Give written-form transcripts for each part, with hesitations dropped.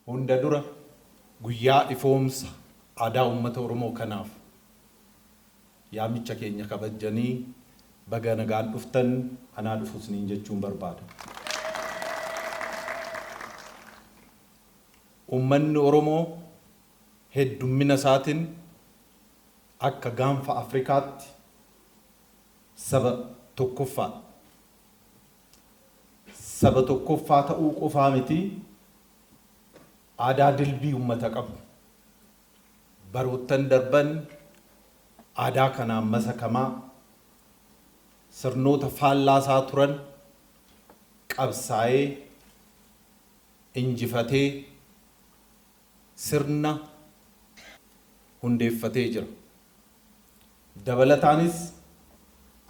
hunda dura guyyaa ifoomsa aadaa uummata Oromoo kanaaf yaamicha keenya kabajanii baga nagaan dhuftan anaa dhufus niin jechuun barbaada. Uummanni Oromoo heddummina isaatiin akka gaanfa Afrikaatti saba tokkoffaa. Saba tokkoffaa ta'uu qofaa miti aadaa dilbii uummata qabu. Baroottan darban aadaa kanaan masakamaa sirnoota faallaasaa turan qabsaa'ee injifatee sirna hundeeffatee jira. Dabalataanis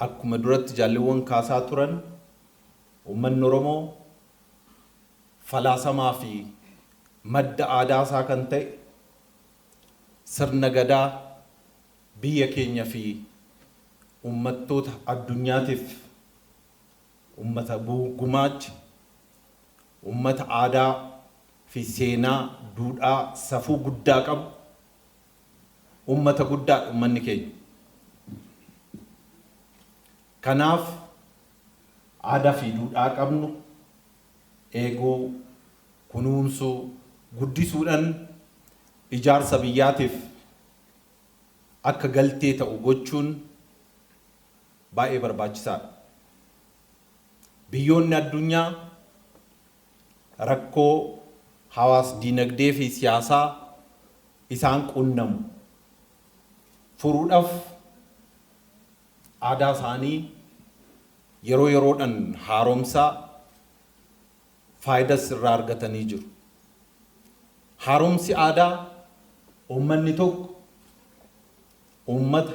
akkuma duratti jaalleewwan kaasaa turan uummanni Oromoo falaasamaa fi madda aadaa isaa kan ta'e sirna gadaa biyya keenya fi uummattoota addunyaatiif uummata gumaacha uummata aadaa fi seenaa duudhaa safuu guddaa qabu uummata guddaa uummanni keenya. Kanaaf aadaa fi duudhaa qabnu eeguu kunuunsuu guddisuudhaan ijaarsa biyyaatiif akka galtee ta'u gochuun baay'ee barbaachisaadha. Biyyoonni addunyaa rakkoo hawaas dinagdee fi siyaasaa isaan qunnamu furuudhaaf aadaa isaanii yeroo yeroodhaan haaromsaa faayidaas irraa argatanii jiru. Haaromsi aadaa uummanni tokko uummata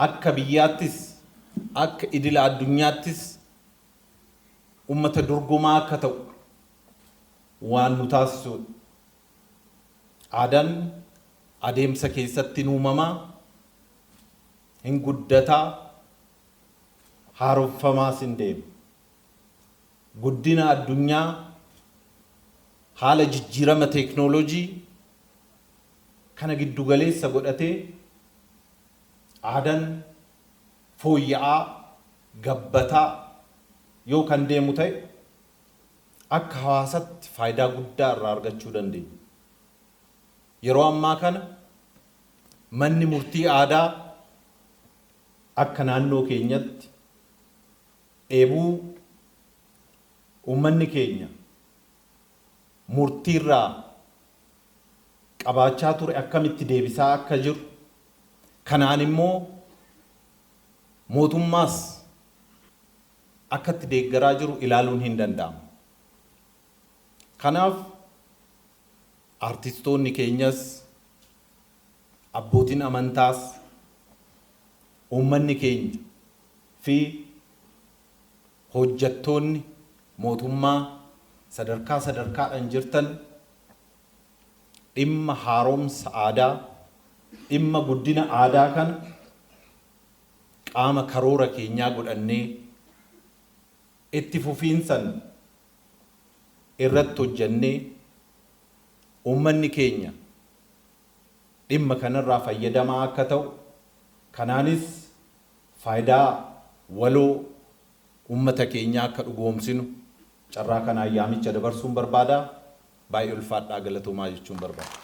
akka biyyaattis akka idila addunyaattis uummata dorgomaa akka ta'u waan nu taasisudha. Aadaan adeemsa keessatti uumamaa hin guddataa haaromfamaas hin deemu. Guddina addunyaa haala jijjiirama teeknooloojii kana giddu galeessa godhatee aadaan fooyya'aa gabbataa yoo kan deemu ta'e akka hawaasatti faayidaa guddaa irraa argachuu dandeenya. Yeroo ammaa kana manni murtii aadaa akka naannoo keenyatti dheebuu uummanni keenya murtiirraa qabaachaa ture akkamitti deebisaa akka jiru kanaan immoo mootummaas akkatti deeggaraa jiru ilaaluun hin danda'amu. Kanaaf artistoonni keenyas abbootiin amantaas uummanni keenya fi hojjettoonni mootummaa sadarkaadhaan jirtan dhimma haaromsa aadaa dhimma guddina aadaa kana qaama karoora keenyaa godhannee itti fufiinsan irratti hojjannee uummanni keenya dhimma kanarraa fayyadamaa akka ta'u kanaanis faayidaa waloo uummata keenyaa akka dhugoomsinu carraa kanaan yaamicha dabarsuun barbaada. Baay'ee ulfaadhaa galatoomaa jechuun barbaada.